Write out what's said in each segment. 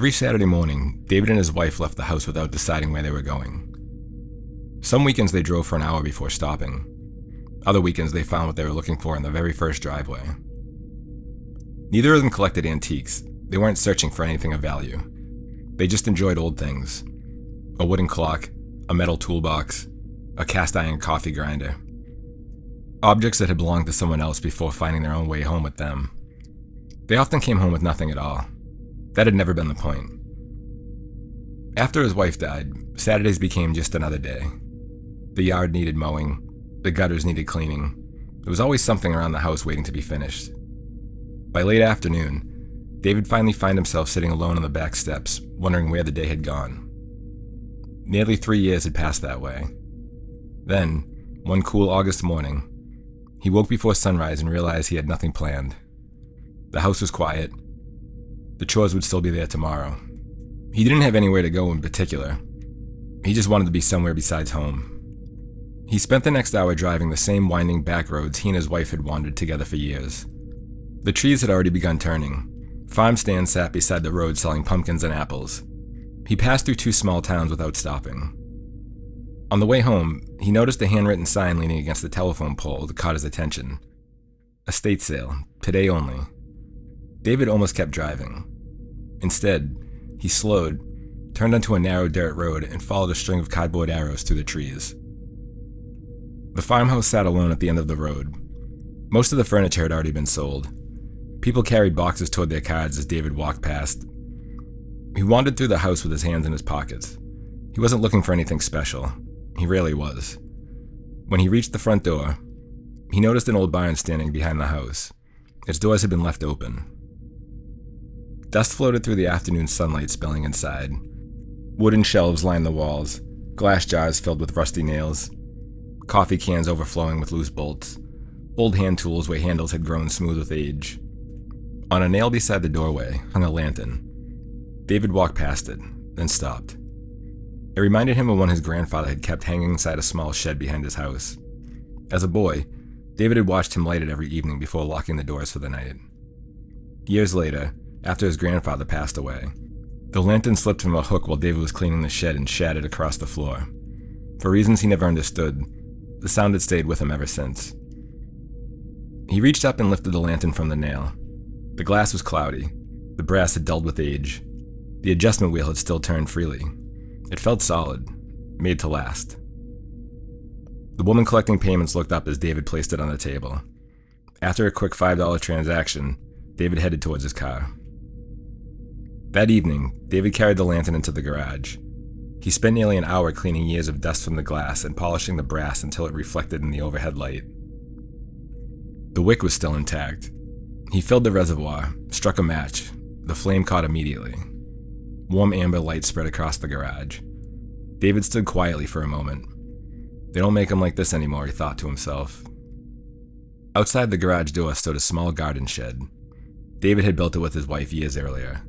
Every Saturday morning, David and his wife left the house without deciding where they were going. Some weekends they drove for an hour before stopping. Other weekends they found what they were looking for in the very first driveway. Neither of them collected antiques. They weren't searching for anything of value. They just enjoyed old things. A wooden clock, a metal toolbox, a cast iron coffee grinder. Objects that had belonged to someone else before finding their own way home with them. They often came home with nothing at all. That had never been the point. After his wife died, Saturdays became just another day. The yard needed mowing. The gutters needed cleaning. There was always something around the house waiting to be finished. By late afternoon, David finally found himself sitting alone on the back steps, wondering where the day had gone. Nearly 3 years had passed that way. Then, one cool August morning, he woke before sunrise and realized he had nothing planned. The house was quiet. The chores would still be there tomorrow. He didn't have anywhere to go in particular. He just wanted to be somewhere besides home. He spent the next hour driving the same winding back roads he and his wife had wandered together for years. The trees had already begun turning. Farm stands sat beside the road selling pumpkins and apples. He passed through 2 small towns without stopping. On the way home, he noticed a handwritten sign leaning against the telephone pole that caught his attention. Estate sale, today only. David almost kept driving. Instead, he slowed, turned onto a narrow dirt road, and followed a string of cardboard arrows through the trees. The farmhouse sat alone at the end of the road. Most of the furniture had already been sold. People carried boxes toward their cars as David walked past. He wandered through the house with his hands in his pockets. He wasn't looking for anything special. He rarely was. When he reached the front door, he noticed an old barn standing behind the house. Its doors had been left open. Dust floated through the afternoon sunlight spilling inside. Wooden shelves lined the walls, glass jars filled with rusty nails, coffee cans overflowing with loose bolts, old hand tools where handles had grown smooth with age. On a nail beside the doorway hung a lantern. David walked past it, then stopped. It reminded him of one his grandfather had kept hanging inside a small shed behind his house. As a boy, David had watched him light it every evening before locking the doors for the night. Years later, after his grandfather passed away, the lantern slipped from a hook while David was cleaning the shed and shattered across the floor. For reasons he never understood, the sound had stayed with him ever since. He reached up and lifted the lantern from the nail. The glass was cloudy. The brass had dulled with age. The adjustment wheel had still turned freely. It felt solid, made to last. The woman collecting payments looked up as David placed it on the table. After a quick $5 transaction, David headed towards his car. That evening, David carried the lantern into the garage. He spent nearly an hour cleaning years of dust from the glass and polishing the brass until it reflected in the overhead light. The wick was still intact. He filled the reservoir, struck a match. The flame caught immediately. Warm amber light spread across the garage. David stood quietly for a moment. They don't make them like this anymore, he thought to himself. Outside the garage door stood a small garden shed. David had built it with his wife years earlier.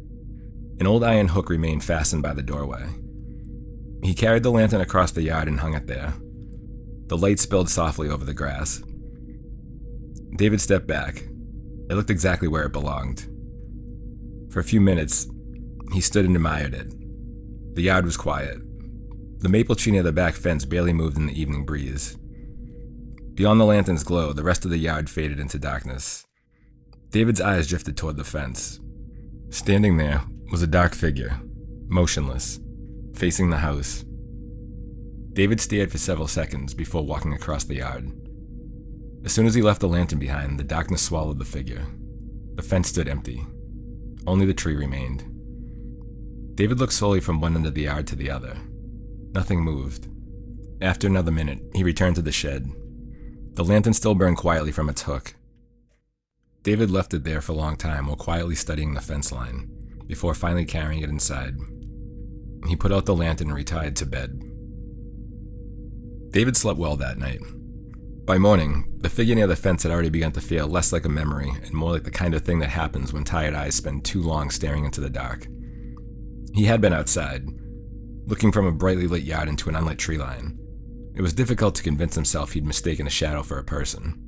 An old iron hook remained fastened by the doorway. He carried the lantern across the yard and hung it there. The light spilled softly over the grass. David stepped back. It looked exactly where it belonged. For a few minutes, he stood and admired it. The yard was quiet. The maple tree near the back fence barely moved in the evening breeze. Beyond the lantern's glow, the rest of the yard faded into darkness. David's eyes drifted toward the fence. Standing there was a dark figure, motionless, facing the house. David stared for several seconds before walking across the yard. As soon as he left the lantern behind, the darkness swallowed the figure. The fence stood empty. Only the tree remained. David looked slowly from one end of the yard to the other. Nothing moved. After another minute, he returned to the shed. The lantern still burned quietly from its hook. David left it there for a long time while quietly studying the fence line, before finally carrying it inside. He put out the lantern and retired to bed. David slept well that night. By morning, the figure near the fence had already begun to feel less like a memory and more like the kind of thing that happens when tired eyes spend too long staring into the dark. He had been outside, looking from a brightly lit yard into an unlit tree line. It was difficult to convince himself he'd mistaken a shadow for a person,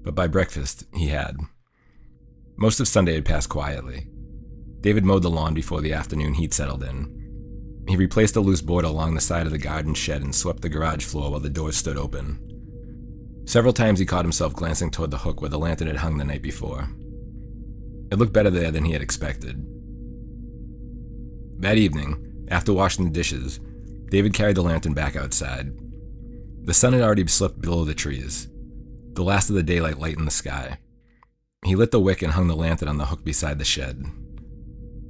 but by breakfast, he had. Most of Sunday had passed quietly. David mowed the lawn before the afternoon heat settled in. He replaced a loose board along the side of the garden shed and swept the garage floor while the doors stood open. Several times he caught himself glancing toward the hook where the lantern had hung the night before. It looked better there than he had expected. That evening, after washing the dishes, David carried the lantern back outside. The sun had already slipped below the trees. The last of the daylight lightened the sky. He lit the wick and hung the lantern on the hook beside the shed.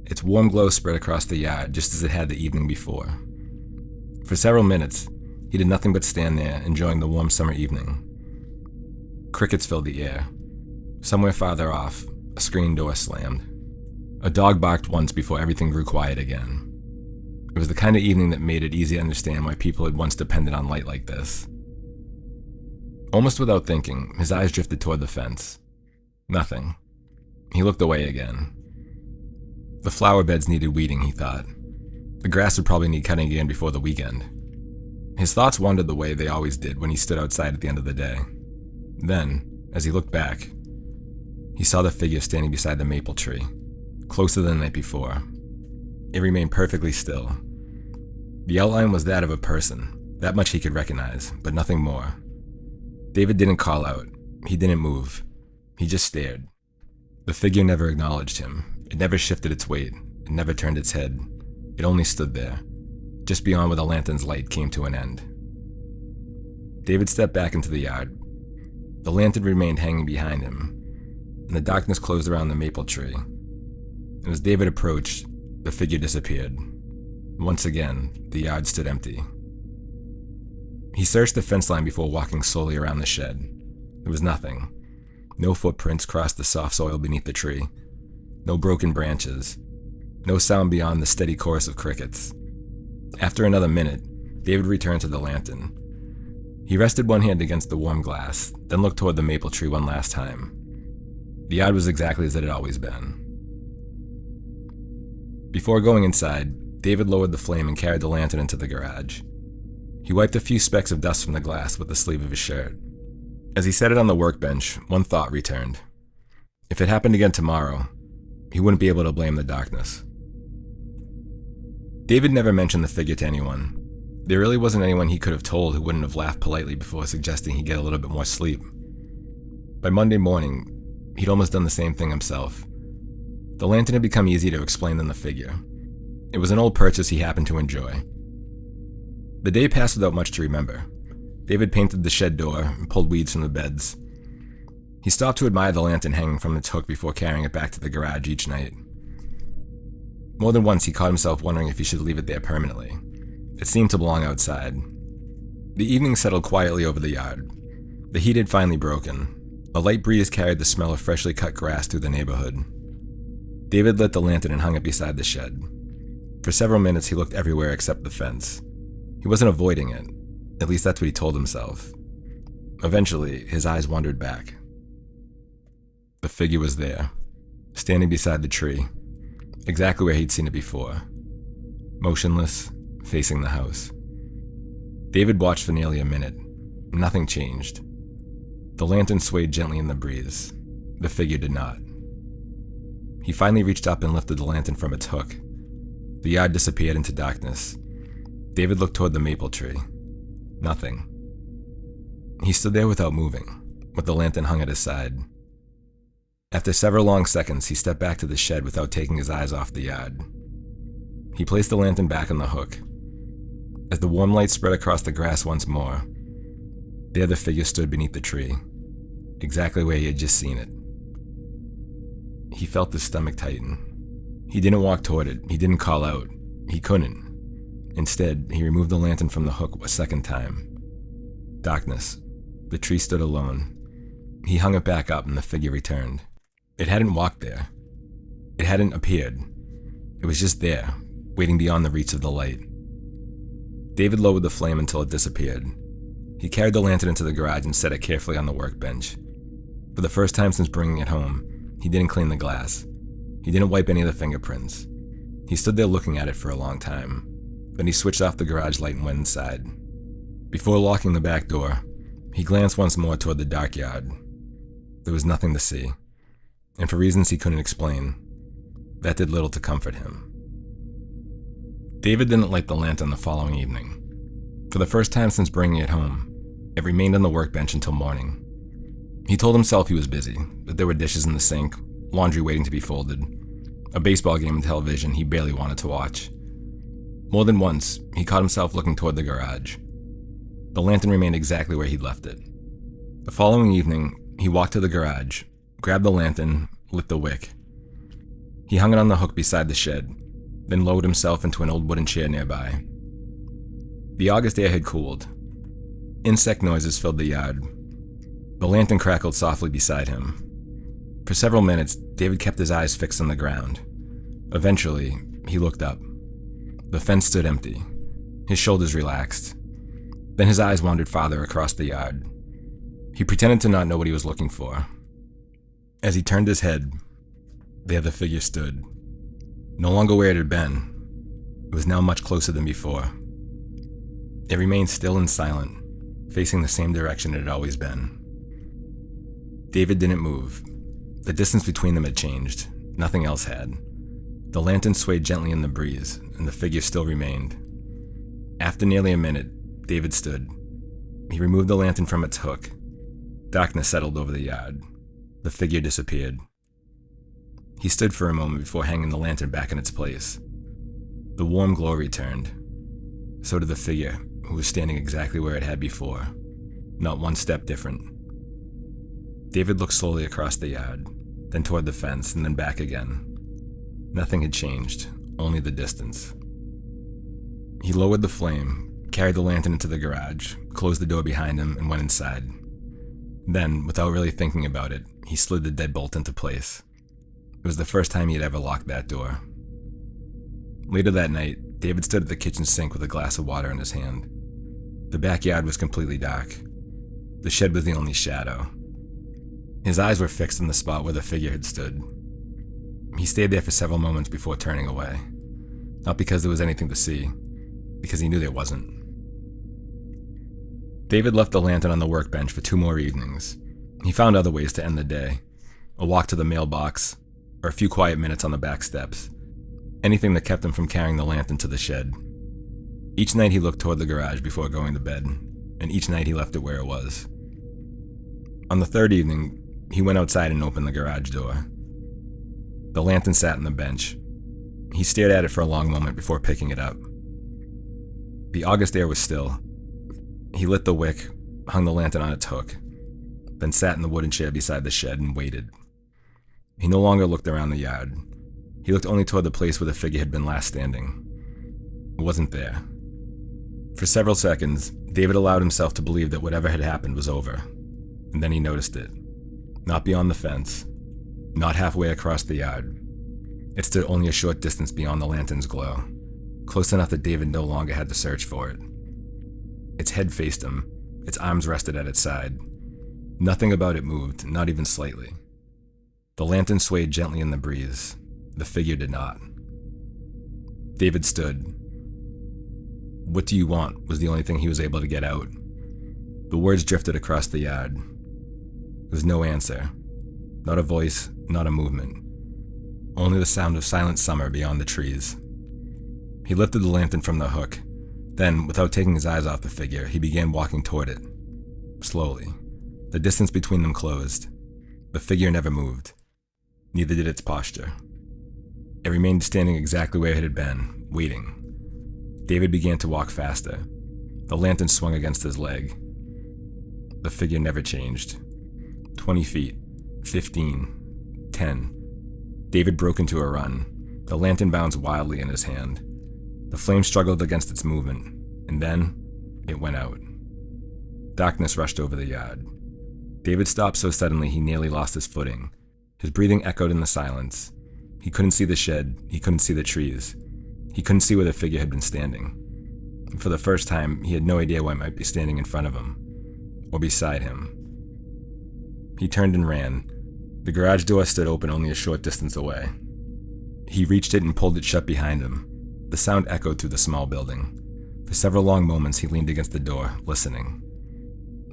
Its warm glow spread across the yard just as it had the evening before. For several minutes, he did nothing but stand there, enjoying the warm summer evening. Crickets filled the air. Somewhere farther off, a screen door slammed. A dog barked once before everything grew quiet again. It was the kind of evening that made it easy to understand why people had once depended on light like this. Almost without thinking, his eyes drifted toward the fence. Nothing. He looked away again. The flower beds needed weeding, he thought. The grass would probably need cutting again before the weekend. His thoughts wandered the way they always did when he stood outside at the end of the day. Then, as he looked back, he saw the figure standing beside the maple tree, closer than the night before. It remained perfectly still. The outline was that of a person, that much he could recognize, but nothing more. David didn't call out. He didn't move. He just stared. The figure never acknowledged him. It never shifted its weight. It never turned its head. It only stood there, just beyond where the lantern's light came to an end. David stepped back into the yard. The lantern remained hanging behind him, and the darkness closed around the maple tree. And as David approached, the figure disappeared. Once again, the yard stood empty. He searched the fence line before walking slowly around the shed. There was nothing. No footprints crossed the soft soil beneath the tree. No broken branches. No sound beyond the steady chorus of crickets. After another minute, David returned to the lantern. He rested one hand against the warm glass, then looked toward the maple tree one last time. The yard was exactly as it had always been. Before going inside, David lowered the flame and carried the lantern into the garage. He wiped a few specks of dust from the glass with the sleeve of his shirt. As he set it on the workbench, one thought returned. If it happened again tomorrow, he wouldn't be able to blame the darkness. David never mentioned the figure to anyone. There really wasn't anyone he could have told who wouldn't have laughed politely before suggesting he get a little bit more sleep. By Monday morning, he'd almost done the same thing himself. The lantern had become easier to explain than the figure. It was an old purchase he happened to enjoy. The day passed without much to remember. David painted the shed door and pulled weeds from the beds. He stopped to admire the lantern hanging from its hook before carrying it back to the garage each night. More than once he caught himself wondering if he should leave it there permanently. It seemed to belong outside. The evening settled quietly over the yard. The heat had finally broken. A light breeze carried the smell of freshly cut grass through the neighborhood. David lit the lantern and hung it beside the shed. For several minutes he looked everywhere except the fence. He wasn't avoiding it. At least that's what he told himself. Eventually, his eyes wandered back. The figure was there, standing beside the tree, exactly where he'd seen it before. Motionless, facing the house. David watched for nearly a minute. Nothing changed. The lantern swayed gently in the breeze. The figure did not. He finally reached up and lifted the lantern from its hook. The yard disappeared into darkness. David looked toward the maple tree. Nothing. He stood there without moving, with the lantern hung at his side. After several long seconds, he stepped back to the shed without taking his eyes off the yard. He placed the lantern back on the hook. As the warm light spread across the grass once more, there the figure stood beneath the tree, exactly where he had just seen it. He felt his stomach tighten. He didn't walk toward it. He didn't call out. He couldn't. Instead, he removed the lantern from the hook a second time. Darkness. The tree stood alone. He hung it back up and the figure returned. It hadn't walked there. It hadn't appeared. It was just there, waiting beyond the reach of the light. David lowered the flame until it disappeared. He carried the lantern into the garage and set it carefully on the workbench. For the first time since bringing it home, he didn't clean the glass. He didn't wipe any of the fingerprints. He stood there looking at it for a long time. Then he switched off the garage light and went inside. Before locking the back door, he glanced once more toward the dark yard. There was nothing to see, and for reasons he couldn't explain, that did little to comfort him. David didn't light the lantern the following evening. For the first time since bringing it home, it remained on the workbench until morning. He told himself he was busy, that there were dishes in the sink, laundry waiting to be folded, a baseball game on television he barely wanted to watch. More than once, he caught himself looking toward the garage. The lantern remained exactly where he'd left it. The following evening, he walked to the garage, grabbed the lantern, lit the wick. He hung it on the hook beside the shed, then lowered himself into an old wooden chair nearby. The August air had cooled. Insect noises filled the yard. The lantern crackled softly beside him. For several minutes, David kept his eyes fixed on the ground. Eventually, he looked up. The fence stood empty. His shoulders relaxed. Then his eyes wandered farther across the yard. He pretended to not know what he was looking for. As he turned his head, there the figure stood. No longer where it had been. It was now much closer than before. It remained still and silent, facing the same direction it had always been. David didn't move. The distance between them had changed. Nothing else had. The lantern swayed gently in the breeze, and the figure still remained. After nearly a minute, David stood. He removed the lantern from its hook. Darkness settled over the yard. The figure disappeared. He stood for a moment before hanging the lantern back in its place. The warm glow returned. So did the figure, who was standing exactly where it had before, not one step different. David looked slowly across the yard, then toward the fence, and then back again. Nothing had changed, only the distance. He lowered the flame, carried the lantern into the garage, closed the door behind him, and went inside. Then, without really thinking about it, he slid the deadbolt into place. It was the first time he had ever locked that door. Later that night, David stood at the kitchen sink with a glass of water in his hand. The backyard was completely dark. The shed was the only shadow. His eyes were fixed on the spot where the figure had stood. He stayed there for several moments before turning away. Not because there was anything to see, because he knew there wasn't. David left the lantern on the workbench for 2 more evenings. He found other ways to end the day. A walk to the mailbox, or a few quiet minutes on the back steps. Anything that kept him from carrying the lantern to the shed. Each night he looked toward the garage before going to bed, and each night he left it where it was. On the 3rd evening, he went outside and opened the garage door. The lantern sat on the bench. He stared at it for a long moment before picking it up. The August air was still. He lit the wick, hung the lantern on its hook, then sat in the wooden chair beside the shed and waited. He no longer looked around the yard. He looked only toward the place where the figure had been last standing. It wasn't there. For several seconds, David allowed himself to believe that whatever had happened was over. And then he noticed it. Not beyond the fence. Not halfway across the yard. It stood only a short distance beyond the lantern's glow. Close enough that David no longer had to search for it. Its head faced him. Its arms rested at its side. Nothing about it moved, not even slightly. The lantern swayed gently in the breeze. The figure did not. David stood. "What do you want?" was the only thing he was able to get out. The words drifted across the yard. There was no answer. Not a voice, not a movement. Only the sound of silent summer beyond the trees. He lifted the lantern from the hook. Then, without taking his eyes off the figure, he began walking toward it. Slowly. The distance between them closed. The figure never moved. Neither did its posture. It remained standing exactly where it had been, waiting. David began to walk faster. The lantern swung against his leg. The figure never changed. 20 feet. 15. 10. David broke into a run. The lantern bounced wildly in his hand. The flame struggled against its movement, and then it went out. Darkness rushed over the yard. David stopped so suddenly he nearly lost his footing. His breathing echoed in the silence. He couldn't see the shed. He couldn't see the trees. He couldn't see where the figure had been standing. And for the first time, he had no idea what might be standing in front of him, or beside him. He turned and ran. The garage door stood open only a short distance away. He reached it and pulled it shut behind him. The sound echoed through the small building. For several long moments, he leaned against the door, listening.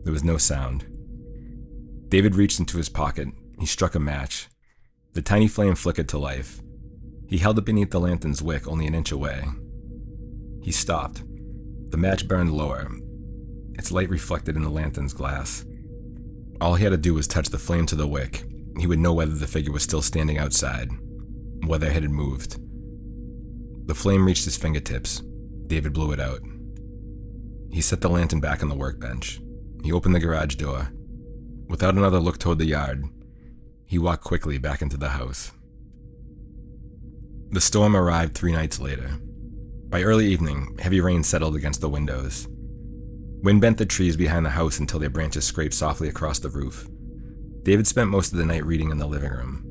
There was no sound. David reached into his pocket. He struck a match. The tiny flame flickered to life. He held it beneath the lantern's wick only an inch away. He stopped. The match burned lower, its light reflected in the lantern's glass. All he had to do was touch the flame to the wick. He would know whether the figure was still standing outside, whether it had moved. The flame reached his fingertips. David blew it out. He set the lantern back on the workbench. He opened the garage door. Without another look toward the yard, he walked quickly back into the house. The storm arrived 3 nights later. By early evening, heavy rain settled against the windows. Wind bent the trees behind the house until their branches scraped softly across the roof. David spent most of the night reading in the living room.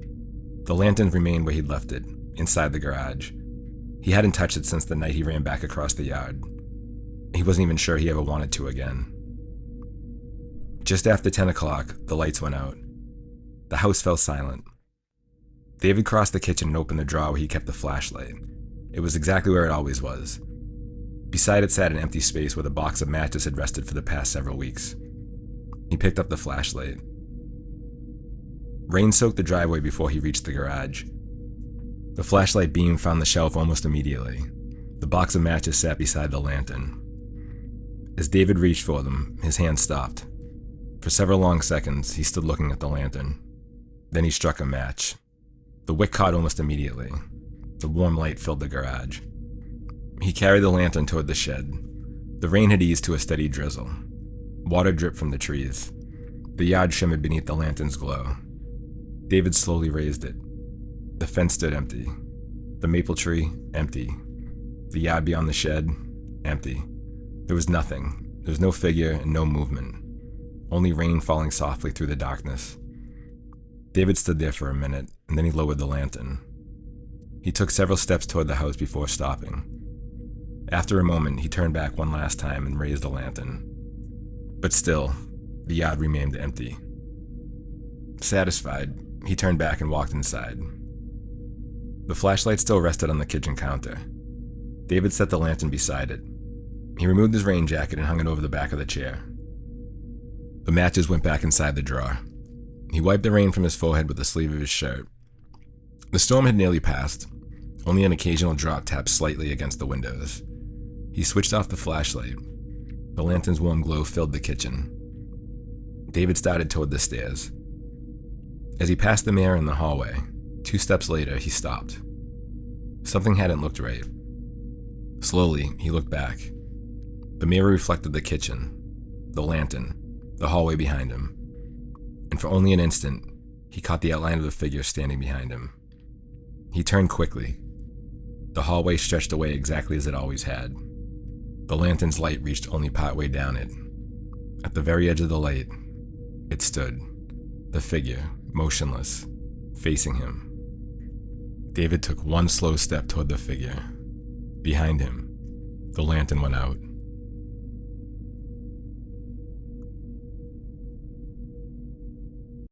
The lantern remained where he'd left it, inside the garage. He hadn't touched it since the night he ran back across the yard. He wasn't even sure he ever wanted to again. Just after 10 o'clock, the lights went out. The house fell silent. David crossed the kitchen and opened the drawer where he kept the flashlight. It was exactly where it always was. Beside it sat an empty space where the box of matches had rested for the past several weeks. He picked up the flashlight. Rain soaked the driveway before he reached the garage. The flashlight beam found the shelf almost immediately. The box of matches sat beside the lantern. As David reached for them, his hand stopped. For several long seconds, he stood looking at the lantern. Then he struck a match. The wick caught almost immediately. The warm light filled the garage. He carried the lantern toward the shed. The rain had eased to a steady drizzle. Water dripped from the trees. The yard shimmered beneath the lantern's glow. David slowly raised it. The fence stood empty. The maple tree, empty. The yard beyond the shed, empty. There was nothing. There was no figure and no movement. Only rain falling softly through the darkness. David stood there for a minute, and then he lowered the lantern. He took several steps toward the house before stopping. After a moment, he turned back one last time and raised the lantern. But still, the yard remained empty. Satisfied, he turned back and walked inside. The flashlight still rested on the kitchen counter. David set the lantern beside it. He removed his rain jacket and hung it over the back of the chair. The matches went back inside the drawer. He wiped the rain from his forehead with the sleeve of his shirt. The storm had nearly passed. Only an occasional drop tapped slightly against the windows. He switched off the flashlight. The lantern's warm glow filled the kitchen. David started toward the stairs. As he passed the mirror in the hallway, 2 steps later, he stopped. Something hadn't looked right. Slowly, he looked back. The mirror reflected the kitchen, the lantern, the hallway behind him. And for only an instant, he caught the outline of the figure standing behind him. He turned quickly. The hallway stretched away exactly as it always had. The lantern's light reached only partway down it. At the very edge of the light, it stood, the figure, motionless, facing him. David took one slow step toward the figure. Behind him, the lantern went out.